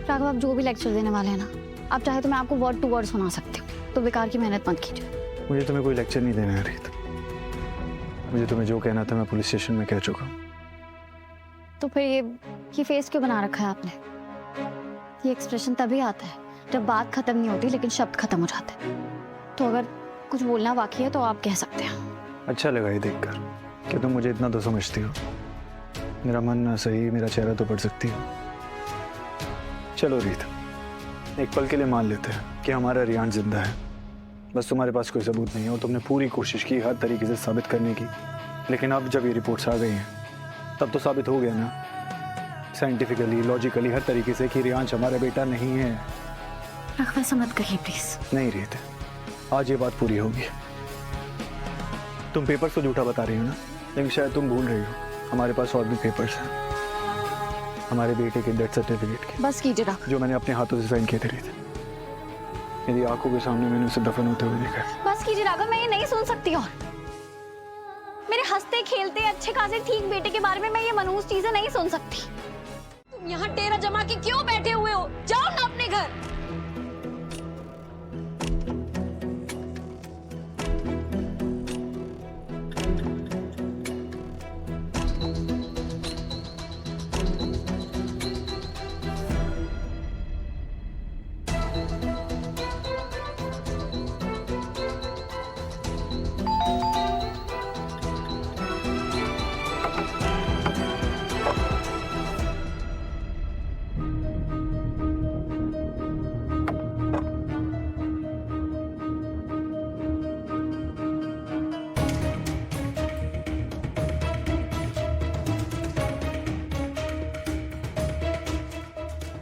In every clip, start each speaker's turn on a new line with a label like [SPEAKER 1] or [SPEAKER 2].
[SPEAKER 1] राघव, आप जो भी लेक्चर देने वाले हैं ना, आप चाहे तो मैं आपको वर्ड टू वर्ड सुना सकती हूँ, तो बेकार की मेहनत मत कीजिए।
[SPEAKER 2] मुझे तुम्हें कोई लेक्चर नहीं देना है रीत। मुझे तुम्हें जो कहना था मैं पुलिस स्टेशन में कह चुका हूँ।
[SPEAKER 1] तो फिर ये फेस क्यों बना रखा है आपने? ये एक्सप्रेशन तभी आता है जब बात खत्म नहीं होती लेकिन शब्द खत्म हो जाते हैं। तो अगर कुछ बोलना बाकी है तो आप कह सकते हैं।
[SPEAKER 2] अच्छा लगा ये देखकर कि तुम मुझे इतना तो समझती हो। मेरा मन ना सही, मेरा चेहरा तो पढ़ सकती हो। चलो रीत, एक पल के लिए मान लेते हैं कि हमारा रियान जिंदा है। बस तुम्हारे पास कोई सबूत नहीं है और तुमने पूरी कोशिश की हर तरीके से साबित करने की, लेकिन अब जब ये रिपोर्ट्स आ गई हैं तब तो साबित हो गया ना, साइंटिफिकली, लॉजिकली, हर तरीके से कि रियांश हमारा बेटा नहीं है।
[SPEAKER 1] राघव, ऐसा मत कहिए प्लीज।
[SPEAKER 2] नहीं रीत, आज ये बात पूरी होगी। तुम पेपर्स को झूठा बता रही हो ना, लेकिन शायद तुम भूल रही हो हमारे पास और भी पेपर्स हैं, हमारे बेटे के डेथ सर्टिफिकेट के।
[SPEAKER 1] बस कीजिए राघव।
[SPEAKER 2] जो मैंने अपने हाथों से साइन किए थे रीत। मेरी आंखों के सामने मैंने उसे दफन होते हुए देखा।
[SPEAKER 1] बस कीजिए राघव, मैं ये नहीं सुन सकती और मेरे हंसते खेलते अच्छे खासे ठीक बेटे के बारे में मैं ये मनहूस चीजें नहीं सुन सकती।
[SPEAKER 3] तुम यहाँ डेरा जमा के क्यों बैठे हुए हो? जाओ ना अपने घर।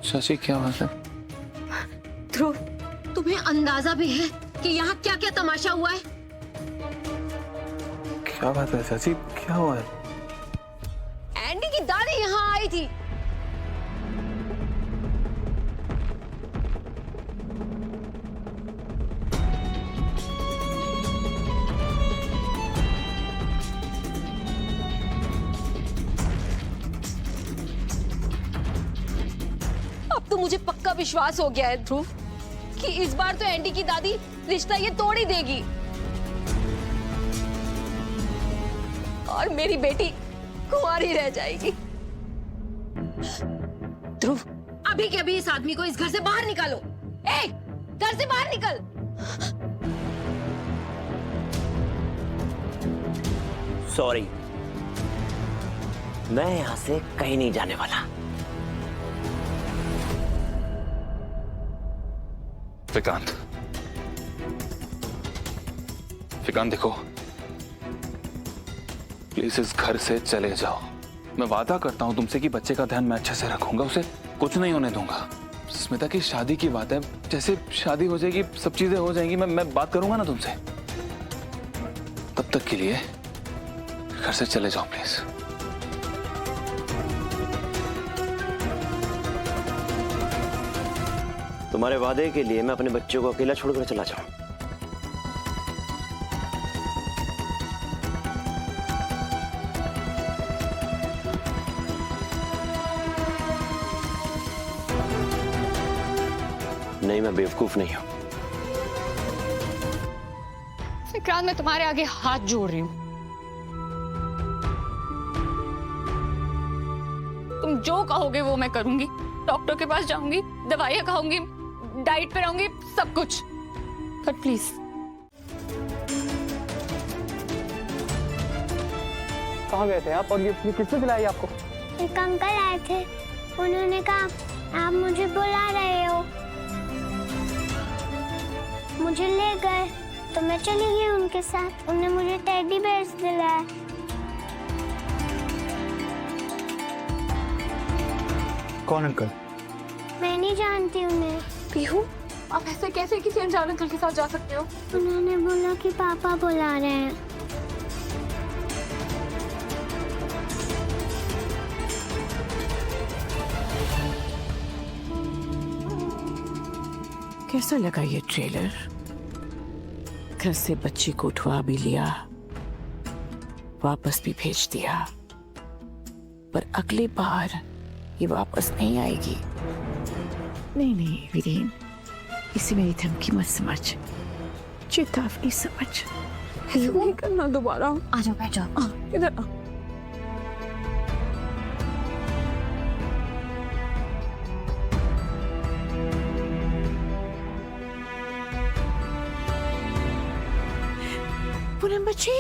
[SPEAKER 4] शशि, क्या बात है?
[SPEAKER 3] ध्रुव, तुम्हें अंदाजा भी है कि यहाँ क्या क्या तमाशा हुआ है?
[SPEAKER 4] क्या बात है शशि, क्या हुआ है?
[SPEAKER 3] एंडी की दादी यहाँ आई थी। अब तो मुझे पक्का विश्वास हो गया है ध्रुव कि इस बार तो एंडी की दादी रिश्ता ये तोड़ ही देगी और मेरी बेटी कुंवारी रह जाएगी। ध्रुव, अभी के अभी इस आदमी को इस घर से बाहर निकालो। ए, घर से बाहर निकल।
[SPEAKER 5] सॉरी, मैं यहां से कहीं नहीं जाने वाला।
[SPEAKER 4] विकांत, विकांत देखो, प्लीज इस घर से चले जाओ। मैं वादा करता हूं तुमसे कि बच्चे का ध्यान मैं अच्छे से रखूंगा, उसे कुछ नहीं होने दूंगा। स्मिता की शादी की बात है, जैसे शादी हो जाएगी सब चीजें हो जाएंगी, मैं बात करूंगा ना तुमसे। तब तक के लिए घर से चले जाओ प्लीज।
[SPEAKER 5] तुम्हारे वादे के लिए मैं अपने बच्चों को अकेला छोड़कर चला जाऊं? नहीं, मैं बेवकूफ नहीं हूं।
[SPEAKER 6] विक्रांत, मैं तुम्हारे आगे हाथ जोड़ रही हूँ। तुम जो कहोगे वो मैं करूंगी। डॉक्टर के पास जाऊंगी, दवाइयां खाऊंगी, डाइट पे रहूंगी, सब कुछ। पर प्लीज
[SPEAKER 7] कहाँ गए थे आप और ये किसने दिलाई आपको?
[SPEAKER 8] एक अंकल आए थे, उन्होंने कहा आप मुझे बुला रहे हो, मुझे ले गए तो मैं चली गई उनके साथ। उन्होंने मुझे टेडी बेयर्स दिलाया।
[SPEAKER 2] कौन अंकल?
[SPEAKER 8] मैं नहीं जानती उन्हें।
[SPEAKER 6] पीहू, आप ऐसे कैसे किसी अनजान अंकल के साथ जा सकते हो?
[SPEAKER 8] उन्होंने बोला कि पापा बुला रहे हैं।
[SPEAKER 9] कैसा लगा ये ट्रेलर? घर से बच्ची को उठवा भी लिया, वापस भी भेज दिया, पर अगली बार ये वापस नहीं आएगी। नहीं नहीं वीरेन, इसे मेरी धमकी मत समझ, चेतावनी समझ। ऐसा नहीं करना दोबारा।
[SPEAKER 1] आ जाओ, बैठ जाओ।
[SPEAKER 9] इधर आ। पूनम बच्ची,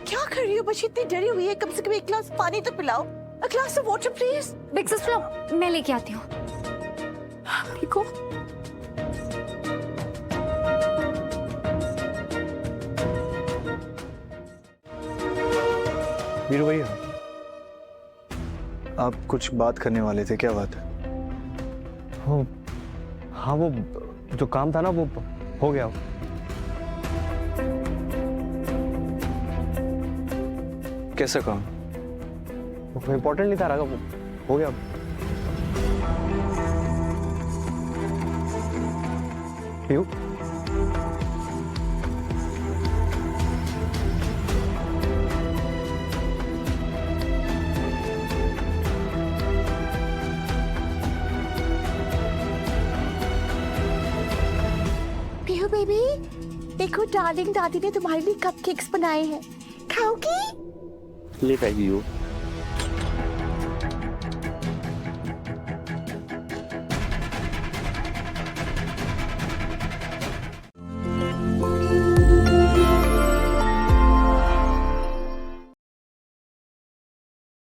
[SPEAKER 9] क्या कर रही हो बच्ची? इतनी डरी हुई है, कम से कम एक गिलास पानी तो पिलाओ। A glass of water, please.
[SPEAKER 1] Big sister, मैं लेके आती हूँ।
[SPEAKER 9] ठीक हो?
[SPEAKER 2] वीरू भैया, आप कुछ बात करने वाले थे, क्या बात है?
[SPEAKER 7] हाँ, वो जो काम था ना वो हो गया।
[SPEAKER 2] कैसा काम?
[SPEAKER 7] वो इम्पोर्टेंट नहीं था राघव, वो हो गया। पीयू,
[SPEAKER 9] पीहू बेबी, देखो डार्लिंग, दादी ने तुम्हारे लिए कपकेक्स बनाए हैं, खाओगी?
[SPEAKER 5] ले पीयू।